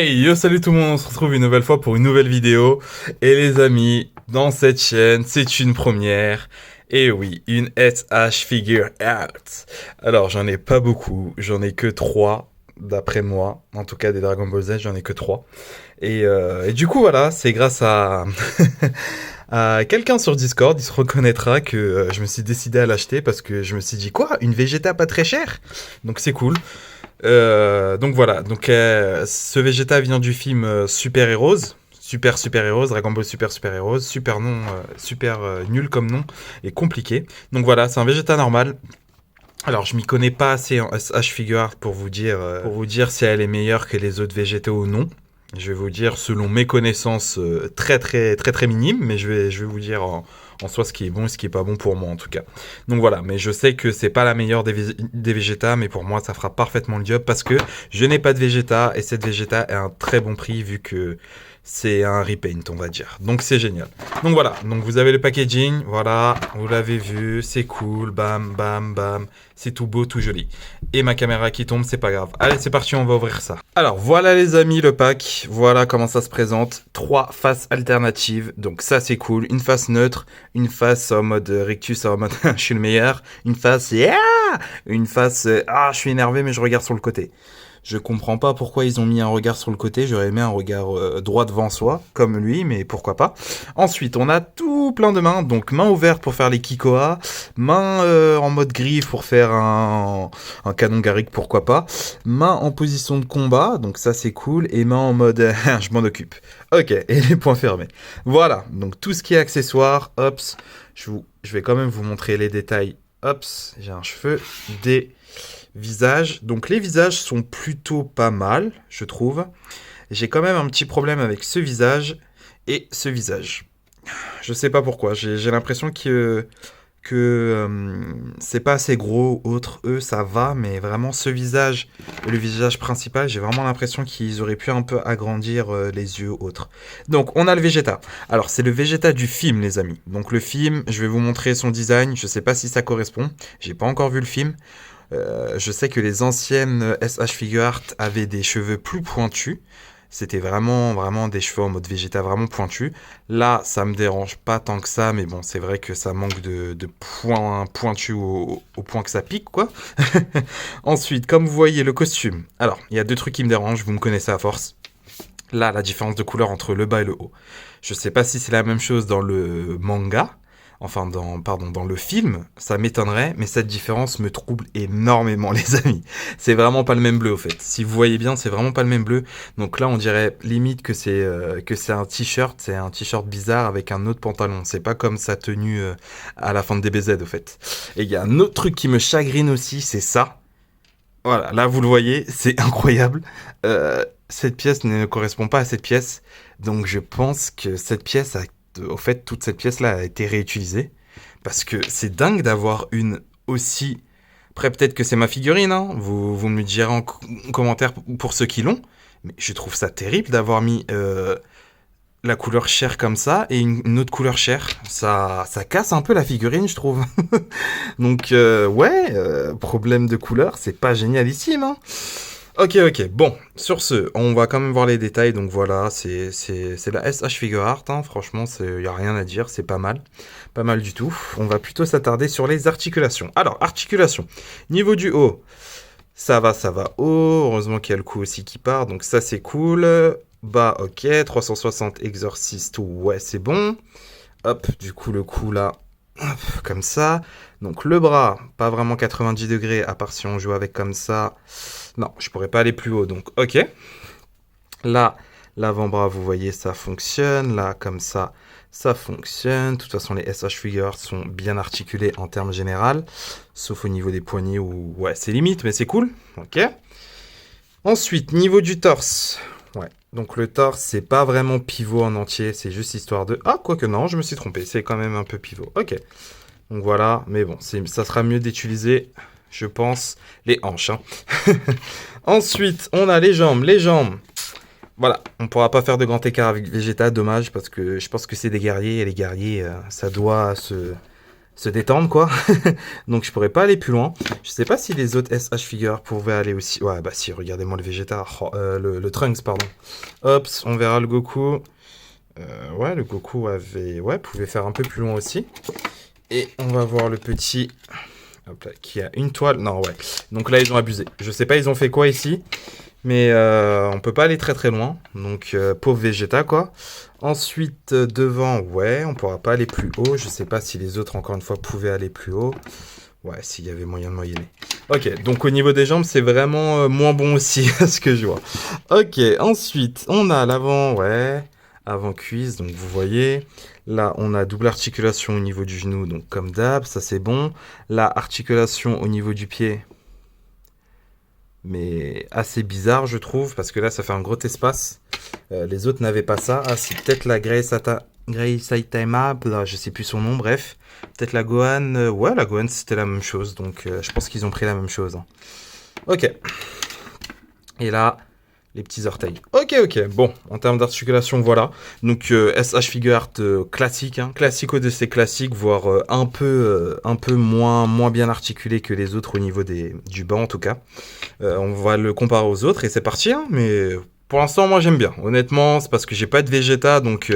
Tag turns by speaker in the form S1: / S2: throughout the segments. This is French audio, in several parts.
S1: Hey, yo, salut tout le monde, on se retrouve une nouvelle fois pour une nouvelle vidéo. Et les amis, dans cette chaîne, c'est une première. Et oui, une SH Figure Out. Alors, j'en ai pas beaucoup, j'en ai que 3, d'après moi. En tout cas, des Dragon Ball Z, j'en ai que 3. Et du coup, voilà, c'est grâce à, à quelqu'un sur Discord, il se reconnaîtra que je me suis décidé à l'acheter parce que je me suis dit, quoi, une Vegeta pas très chère? Donc c'est cool. Donc voilà, ce Vegeta vient du film Super Heroes, Super Heroes, Dragon Ball Super Heroes, super nom, super nul comme nom et compliqué. Donc voilà, c'est un Vegeta normal. Alors je m'y connais pas assez en SH Figure Art pour vous dire si elle est meilleure que les autres végétaux ou non. Je vais vous dire selon mes connaissances très minimes, mais je vais vous dire en soi ce qui est bon et ce qui est pas bon pour moi en tout cas. Donc voilà, mais je sais que c'est pas la meilleure des Vegeta, mais pour moi ça fera parfaitement le job parce que je n'ai pas de Vegeta et cette Vegeta est à un très bon prix vu que c'est un repaint on va dire. Donc c'est génial. Donc voilà, donc vous avez le packaging, voilà, vous l'avez vu, c'est cool, bam bam bam, c'est tout beau, tout joli. Et ma caméra qui tombe, c'est pas grave. Allez, c'est parti, on va ouvrir ça. Alors voilà les amis, le pack, voilà comment ça se présente. 3 faces alternatives, donc ça c'est cool. Une face neutre, une face en mode rictus, en mode je suis le meilleur, une face yeah, une face ah je suis énervé mais je regarde sur le côté. Je comprends pas pourquoi ils ont mis un regard sur le côté, j'aurais aimé un regard droit devant soi, comme lui, mais pourquoi pas. Ensuite, on a tout plein de mains, donc main ouverte pour faire les Kikoa, main en mode griffe pour faire un canon Garrick, pourquoi pas, main en position de combat, donc ça c'est cool, et main en mode je m'en occupe. Ok, et les poings fermés. Voilà, donc tout ce qui est accessoire, hops, je vais quand même vous montrer les détails. Hops, j'ai un cheveu, des visages. Donc les visages sont plutôt pas mal, je trouve. J'ai quand même un petit problème avec ce visage et ce visage. Je sais pas pourquoi, j'ai l'impression que c'est pas assez gros, autre eux ça va, mais vraiment ce visage et le visage principal, j'ai vraiment l'impression qu'ils auraient pu un peu agrandir les yeux autres. Donc on a le Vegeta. Alors c'est le Vegeta du film les amis. Donc le film, je vais vous montrer son design, je sais pas si ça correspond, j'ai pas encore vu le film. Je sais que les anciennes SH Figure Art avaient des cheveux plus pointus. C'était vraiment des cheveux en mode Vegeta vraiment pointus. Là, ça me dérange pas tant que ça, mais bon, c'est vrai que ça manque de points pointus au point que ça pique, quoi. Ensuite, comme vous voyez, le costume. Alors, il y a 2 trucs qui me dérangent, vous me connaissez à force. Là, la différence de couleur entre le bas et le haut. Je sais pas si c'est la même chose dans le manga, enfin dans le film, ça m'étonnerait, mais cette différence me trouble énormément les amis. C'est vraiment pas le même bleu au fait. Si vous voyez bien, c'est vraiment pas le même bleu. Donc là, on dirait limite que c'est un t-shirt, c'est un t-shirt bizarre avec un autre pantalon. C'est pas comme sa tenue à la fin de DBZ au fait. Et il y a un autre truc qui me chagrine aussi, c'est ça. Voilà, là vous le voyez, c'est incroyable. Cette pièce ne correspond pas à cette pièce, donc je pense que cette pièce au fait, toute cette pièce-là a été réutilisée, parce que c'est dingue d'avoir une aussi... Après, peut-être que c'est ma figurine, hein, vous me le direz en commentaire pour ceux qui l'ont, mais je trouve ça terrible d'avoir mis la couleur chair comme ça et une autre couleur chair. Ça casse un peu la figurine, je trouve. Donc, ouais, problème de couleur, c'est pas génialissime, hein. Ok, bon, sur ce, on va quand même voir les détails, donc voilà, c'est la SH Figure Art, hein, franchement, il n'y a rien à dire, c'est pas mal du tout. On va plutôt s'attarder sur les articulations. Alors, articulation, niveau du haut, ça va haut, heureusement qu'il y a le cou aussi qui part, donc ça c'est cool. Bas, ok, 360 Exorcist, ouais, c'est bon. Hop, du coup, le cou là, hop, comme ça. Donc le bras, pas vraiment 90 degrés, à part si on joue avec comme ça. Non, je pourrais pas aller plus haut, donc ok. Là, l'avant-bras, vous voyez, ça fonctionne. Là, comme ça fonctionne. De toute façon, les SH Figures sont bien articulés en termes général. Sauf au niveau des poignets où, ouais, c'est limite, mais c'est cool. Ok. Ensuite, niveau du torse. Ouais, donc le torse, c'est pas vraiment pivot en entier, c'est juste histoire de... Ah, quoique non, je me suis trompé, c'est quand même un peu pivot. Ok. Donc voilà, mais bon, ça sera mieux d'utiliser, je pense, les hanches, hein. Ensuite, on a les jambes. Les jambes, voilà, on pourra pas faire de grand écart avec Vegeta, dommage, parce que je pense que c'est des guerriers, et les guerriers, ça doit se détendre, quoi. Donc, je pourrais pas aller plus loin. Je sais pas si les autres SH figures pouvaient aller aussi. Ouais, bah si, regardez-moi le Vegeta. Oh, le Trunks, pardon. Hop, on verra le Goku. Ouais, le Goku avait... Ouais, pouvait faire un peu plus loin aussi. Et on va voir le petit... Hop là, qui a une toile. Non, ouais. Donc là, ils ont abusé. Je sais pas, ils ont fait quoi ici. Mais on peut pas aller très très loin. Donc, pauvre Vegeta, quoi. Ensuite, devant, ouais, on pourra pas aller plus haut. Je sais pas si les autres, encore une fois, pouvaient aller plus haut. Ouais, s'il y avait moyen de moyenner. Ok, donc au niveau des jambes, c'est vraiment moins bon aussi, à ce que je vois. Ok, ensuite, on a l'avant, ouais, avant-cuisse, donc vous voyez. Là, on a double articulation au niveau du genou, donc comme d'hab, ça c'est bon. Là, articulation au niveau du pied, mais assez bizarre, je trouve, parce que là, ça fait un gros espace. Les autres n'avaient pas ça. Ah, c'est peut-être la Grey Saitama, là, je sais plus son nom, bref. Peut-être la Gohan. Ouais, la Gohan, c'était la même chose, donc je pense qu'ils ont pris la même chose. Hein. Ok. Et là, les petits orteils. Ok. Bon, en termes d'articulation, voilà. Donc, SH Figure Art classique, hein. Classico de ces classiques, voire un peu moins bien articulé que les autres au niveau du banc, en tout cas. On va le comparer aux autres et c'est parti, hein, mais pour l'instant, moi j'aime bien. Honnêtement, c'est parce que j'ai pas de Vegeta, donc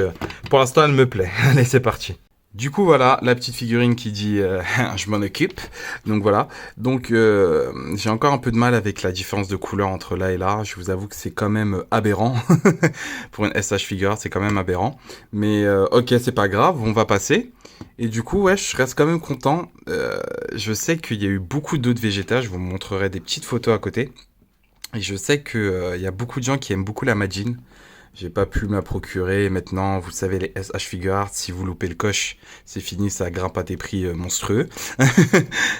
S1: pour l'instant, elle me plaît. Allez, c'est parti. Du coup, voilà, la petite figurine qui dit je m'en occupe. Donc voilà. Donc j'ai encore un peu de mal avec la différence de couleur entre là et là. Je vous avoue que c'est quand même aberrant. Pour une SH figure, c'est quand même aberrant. Mais ok, c'est pas grave, on va passer. Et du coup, ouais, je reste quand même content. Je sais qu'il y a eu beaucoup d'autres Vegeta. Je vous montrerai des petites photos à côté. Et je sais qu'il y a beaucoup de gens qui aiment beaucoup la Majin. J'ai pas pu me la procurer. Maintenant, vous savez, les SH Figure Art, si vous loupez le coche, c'est fini, ça grimpe à des prix monstrueux.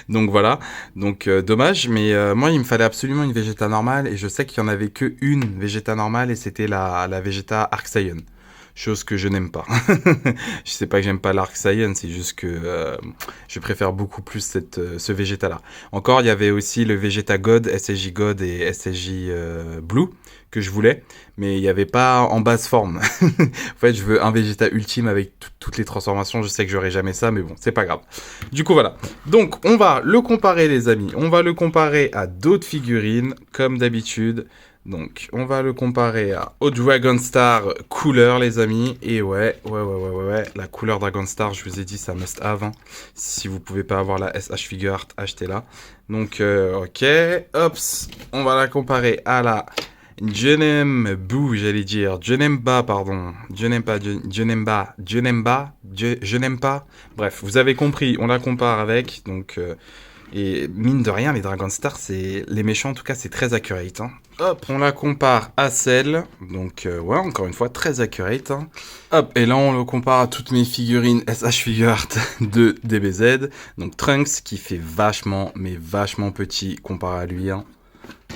S1: Donc voilà. Donc dommage, mais moi, il me fallait absolument une Vegeta normale. Et je sais qu'il y en avait que une Vegeta normale et c'était la Vegeta Arc Saiyan. Chose que je n'aime pas. Je sais pas que j'aime pas l'Arc Saiyan, c'est juste que je préfère beaucoup plus ce Vegeta-là. Encore, il y avait aussi le Vegeta God, SSJ God et SSJ Blue que je voulais, mais il n'y avait pas en basse forme. En fait, je veux un Vegeta ultime avec toutes les transformations. Je sais que j'aurai jamais ça, mais bon, c'est pas grave. Du coup, voilà. Donc, on va le comparer, les amis. On va le comparer à d'autres figurines, comme d'habitude. Donc, on va le comparer au Dragon Star couleur, les amis. Et ouais, la couleur Dragon Star, je vous ai dit, ça must have. Hein. Si vous pouvez pas avoir la SH Figure Art, achetez-la. Donc, ok, hops, on va la comparer à la Jenembu, j'allais dire. Jenemba, pardon. Jenemba. Je n'aime pas. Bref, vous avez compris, on la compare avec. Donc, et mine de rien, les Dragon Star, c'est les méchants, en tout cas, c'est très accurate. Hein. Hop, on la compare à celle. Donc, ouais, encore une fois, très accurate. Hein. Hop, et là, on le compare à toutes mes figurines SH Figure Art de DBZ. Donc, Trunks, qui fait vachement, mais vachement petit comparé à lui. Hein.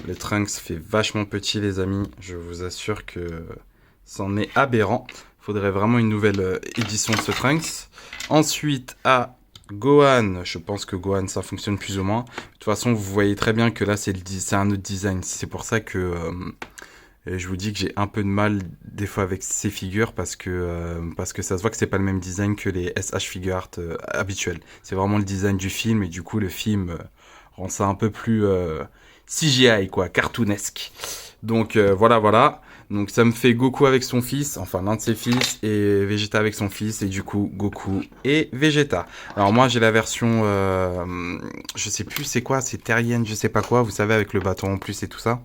S1: Le Trunks fait vachement petit, les amis. Je vous assure que c'en est aberrant. Faudrait vraiment une nouvelle édition de ce Trunks. Ensuite, à Gohan, je pense que Gohan, ça fonctionne plus ou moins. De toute façon, vous voyez très bien que là, c'est un autre design. C'est pour ça que je vous dis que j'ai un peu de mal des fois avec ces figures parce que ça se voit que c'est pas le même design que les SH Figure Art habituels. C'est vraiment le design du film et du coup, le film rend ça un peu plus CGI, quoi, cartoonesque. Donc voilà. Donc ça me fait Goku avec son fils, enfin l'un de ses fils, et Vegeta avec son fils, et du coup Goku et Vegeta. Alors moi j'ai la version, je sais plus c'est quoi, c'est terrienne, je sais pas quoi, vous savez avec le bâton en plus et tout ça.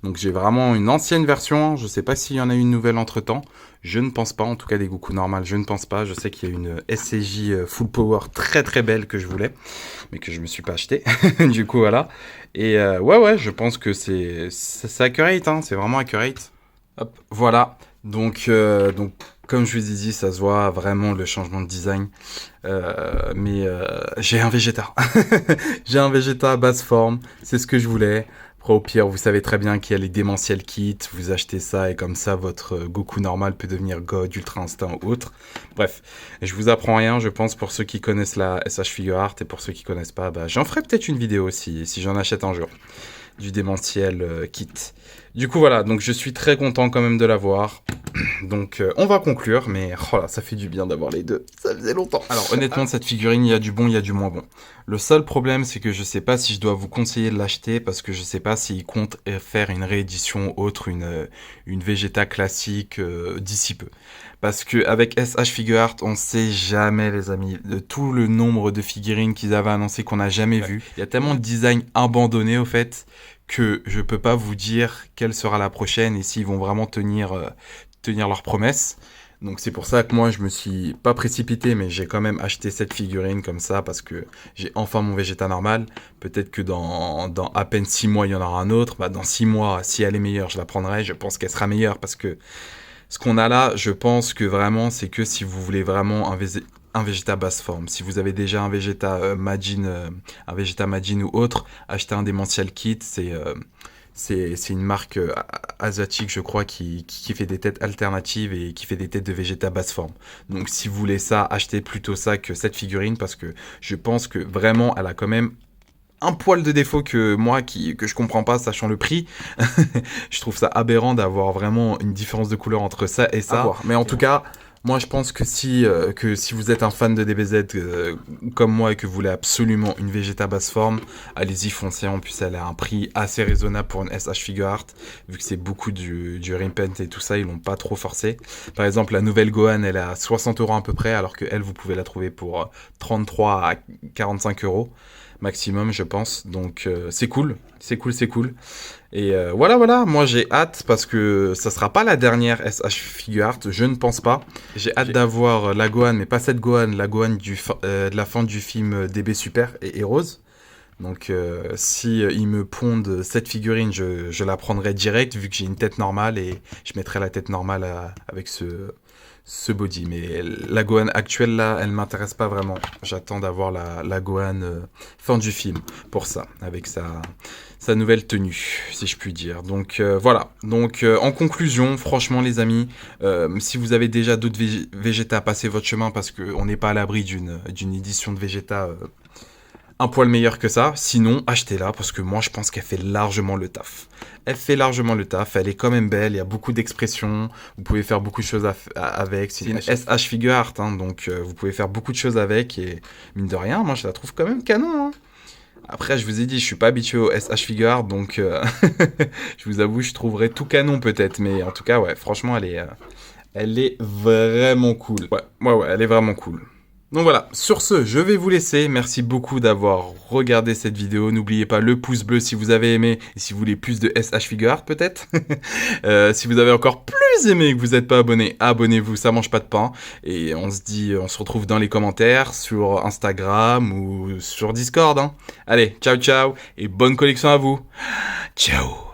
S1: Donc j'ai vraiment une ancienne version, je sais pas s'il y en a une nouvelle entre temps, je ne pense pas, en tout cas des Goku normales, je ne pense pas, je sais qu'il y a une SCJ Full Power très très belle que je voulais, mais que je me suis pas acheté, du coup voilà. Et ouais, je pense que c'est accurate, hein, c'est vraiment accurate. Hop, voilà, donc comme je vous ai dit, ça se voit vraiment le changement de design, mais j'ai un Vegeta, j'ai un Vegeta à basse forme, c'est ce que je voulais. Après, au pire, vous savez très bien qu'il y a les démentiels kits, vous achetez ça et comme ça, votre Goku normal peut devenir God, Ultra Instinct ou autre. Bref, je vous apprends rien, je pense, pour ceux qui connaissent la SH Figure Art et pour ceux qui connaissent pas, bah, j'en ferai peut-être une vidéo aussi, si j'en achète un jour, du démentiel kit. Du coup, voilà, donc je suis très content quand même de l'avoir. Donc, on va conclure, mais oh là, ça fait du bien d'avoir les deux. Ça faisait longtemps. Alors, honnêtement, cette figurine, il y a du bon, il y a du moins bon. Le seul problème, c'est que je sais pas si je dois vous conseiller de l'acheter parce que je sais pas s'ils comptent faire une réédition autre, une Vegeta classique d'ici peu. Parce que avec SH Figure Art, on sait jamais, les amis, de tout le nombre de figurines qu'ils avaient annoncé qu'on n'a jamais vu. Il y a tellement de designs abandonnés, au fait, que je peux pas vous dire quelle sera la prochaine et s'ils vont vraiment tenir leurs promesses. Donc c'est pour ça que moi je me suis pas précipité, mais j'ai quand même acheté cette figurine comme ça parce que j'ai enfin mon Vegeta normal. Peut-être que dans à peine 6 mois il y en aura un autre. Bah, dans 6 mois, si elle est meilleure, je la prendrai. Je pense qu'elle sera meilleure parce que ce qu'on a là, je pense que vraiment c'est que si vous voulez vraiment un Vegeta basse forme. Si vous avez déjà un Vegeta un Vegeta Majin ou autre, achetez un Démentiel Kit. C'est une marque asiatique, je crois, qui fait des têtes alternatives et qui fait des têtes de Vegeta basse forme. Donc si vous voulez ça, achetez plutôt ça que cette figurine parce que je pense que vraiment, elle a quand même un poil de défaut que moi, que je comprends pas, sachant le prix. Je trouve ça aberrant d'avoir vraiment une différence de couleur entre ça et ça. Mais en tout cas, moi je pense que si vous êtes un fan de DBZ comme moi et que vous voulez absolument une Vegeta basse forme, allez-y, foncez. En plus, elle a un prix assez raisonnable pour une SH Figure Art, vu que c'est beaucoup du repaint et tout ça, ils l'ont pas trop forcé. Par exemple, la nouvelle Gohan, elle est à 60 € à peu près, alors que elle, vous pouvez la trouver pour 33 à 45 € maximum, je pense. Donc c'est cool, c'est cool, c'est cool. Et voilà, moi j'ai hâte parce que ça sera pas la dernière SH Figure Art, je ne pense pas. J'ai hâte d'avoir la Gohan, mais pas cette Gohan, la Gohan de la fin du film DB Super et Heroes. Donc si ils me pondent cette figurine, je la prendrai direct vu que j'ai une tête normale et je mettrai la tête normale avec ce body. Mais la Gohan actuelle là, elle m'intéresse pas vraiment. J'attends d'avoir la Gohan fin du film pour ça, avec sa nouvelle tenue, si je puis dire. Donc voilà. Donc en conclusion, franchement les amis, si vous avez déjà d'autres Vegeta, passez votre chemin parce qu'on n'est pas à l'abri d'une édition de Vegeta un poil meilleur que ça. Sinon, achetez-la parce que moi je pense qu'elle fait largement le taf. Elle fait largement le taf, elle est quand même belle, il y a beaucoup d'expressions, vous pouvez faire beaucoup de choses avec. C'est une SH Figure Art, hein, donc vous pouvez faire beaucoup de choses avec et mine de rien, moi je la trouve quand même canon. Hein. Après, je vous ai dit, je suis pas habitué au SH Figure Art, donc je vous avoue, je trouverais tout canon peut-être, mais en tout cas, ouais, franchement, elle est vraiment cool. Ouais, elle est vraiment cool. Donc voilà, sur ce, je vais vous laisser. Merci beaucoup d'avoir regardé cette vidéo. N'oubliez pas le pouce bleu si vous avez aimé et si vous voulez plus de SH Figure Art peut-être. Si vous avez encore plus aimé et que vous n'êtes pas abonné, abonnez-vous, ça mange pas de pain. Et on se retrouve dans les commentaires sur Instagram ou sur Discord. Hein. Allez, ciao ciao et bonne collection à vous. Ciao.